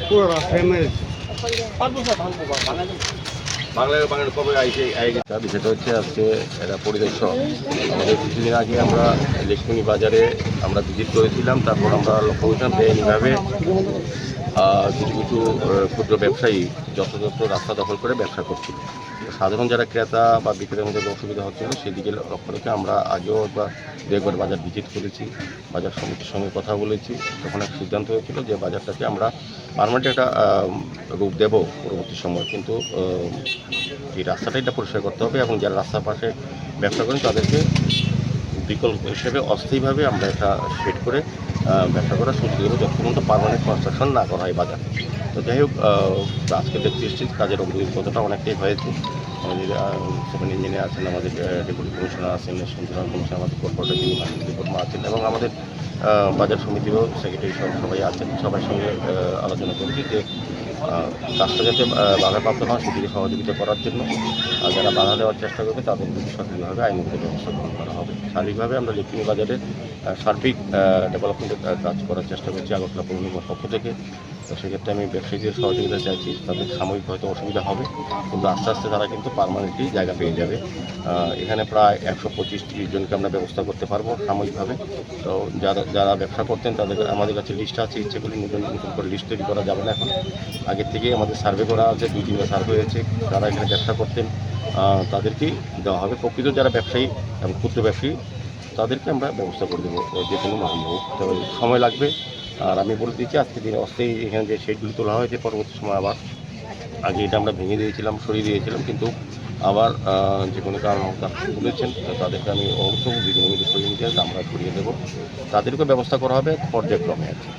পুরো রাস্তায় মেরেছে। বাংলার কবে বিষয়টা হচ্ছে আজকে একটা পরিদর্শন। আমাদের কিছুদিন আগে আমরা লেকটুনি বাজারে আমরা ভিজিট করেছিলাম। তারপর আমরা লক্ষ্য করছিলাম বেআইনিভাবে কিছু কিছু ক্ষুদ্র ব্যবসায়ী যথাযথ রাস্তা দখল করে ব্যবসা করছিল। সাধারণ যারা ক্রেতা বা বিক্রেতার মধ্যে অসুবিধা হচ্ছিল সেদিকে লক্ষ্য রেখে আমরা আগেও একবার বাজার ভিজিট করেছি, বাজার সমিতির সঙ্গে কথা বলেছি। তখন এক সিদ্ধান্ত হয়েছিল যে বাজারটাকে আমরা পার্মানেন্ট একটা রূপ দেব পরবর্তী সময়, কিন্তু এই রাস্তাটা এটা পরিষ্কার করতে হবে এবং যারা রাস্তার পাশে ব্যবসা করেন তাদেরকে বিকল্প হিসেবে অস্থায়ীভাবে আমরা একটা সেট করে ব্যবসা করার সুযোগ দেবো যত পর্যন্ত পার্মানেন্ট কনস্ট্রাকশন না করা হয় বাজার। তো যাই হোক, আজকে দেখতে এসেছি কাজের অগ্রগতিটা অনেকটাই হয়েছে। আমাদের সেভেন ইঞ্জিনিয়ার আছেন, আমাদের ডেপুটি কমিশনার আছেন, সঞ্চালন কমিশনার, আমাদের কর্পোরেটর যিনি কর্মা আছেন এবং আমাদের বাজার সমিতিরও সেক্রেটারি সবাই আছেন। সবার সঙ্গে আলোচনা করেছি যে কাজটা যাতে বাধাপ্রাপ্ত হয় সেদিকে সহযোগিতা করার জন্য যারা বাধা দেওয়ার চেষ্টা করবে তাদের প্রতি সঠিকভাবে আইনগত ব্যবস্থা গ্রহণ করা হবে। শারীরিকভাবে আমরা লেকটুনি বাজারে সার্বিক ডেভেলপমেন্টের কাজ করার চেষ্টা করছি আগরতলা পৌর নিগমের পক্ষ থেকে। তো সেক্ষেত্রে আমি ব্যবসায়ীদের সহযোগিতা চাইছি। তাদের সাময়িক হয়তো অসুবিধা হবে, কিন্তু আস্তে আস্তে তারা কিন্তু পার্মানেন্টলি জায়গা পেয়ে যাবে। এখানে প্রায় 125-30 জনকে আমরা ব্যবস্থা করতে পারবো সাময়িকভাবে। তো যারা ব্যবসা করতেন তাদের আমাদের কাছে লিস্ট আছে, ইচ্ছে করলে নতুন করে লিস্ট তৈরি করা যাবে না এখন। আগের থেকেই আমাদের সার্ভে করা আছে, 2-3বার সার্ভে হয়েছে। যারা এখানে ব্যবসা করতেন তাদেরকেই দেওয়া হবে। প্রকৃত যারা ব্যবসায়ী এবং ক্ষুদ্র ব্যবসায়ী তাদেরকে আমরা ব্যবস্থা করে দেবো যে কোনো মাধ্যমে হোক, তবে সময় লাগবে। আর আমি বলে দিচ্ছি আজকে দিনে অস্থায়ী এখানে যে শেডগুলো তোলা হয়েছে পরবর্তী সময় আবার আগে এটা আমরা ভেঙে দিয়েছিলাম, সরিয়ে দিয়েছিলাম, কিন্তু আবার যে কোনো কারণ বলেছেন তাদেরকে আমি অবশ্য বিভিন্ন সরিয়ে নিতে আমরা সরিয়ে দেবো। তাদেরকে ব্যবস্থা করা হবে পর্যায়ক্রমে আর কি।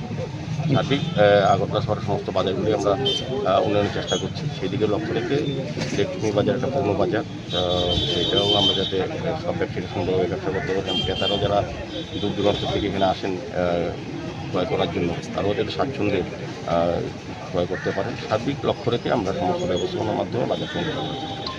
সার্বিক আগরতলা শহরের সমস্ত বাজারগুলি আমরা উন্নয়নের চেষ্টা করছি। সেদিকে লক্ষ্য রেখে লেকটুনি বাজার একটা পূর্ণ বাজার, সেটাও আমরা যাতে সব ব্যবসায়ীরা সুন্দরভাবে ব্যবসা করতে পারি এবং ক্রেতারাও যারা দূর দূরান্ত থেকে এখানে আসেন ক্রয় করার জন্য তারাও যাতে স্বাচ্ছন্দ্যে ক্রয় করতে পারেন। সার্বিক লক্ষ্য রেখে আমরা সমস্ত ব্যবস্থাপনার মাধ্যমে বাজার সংগ্রহ করি।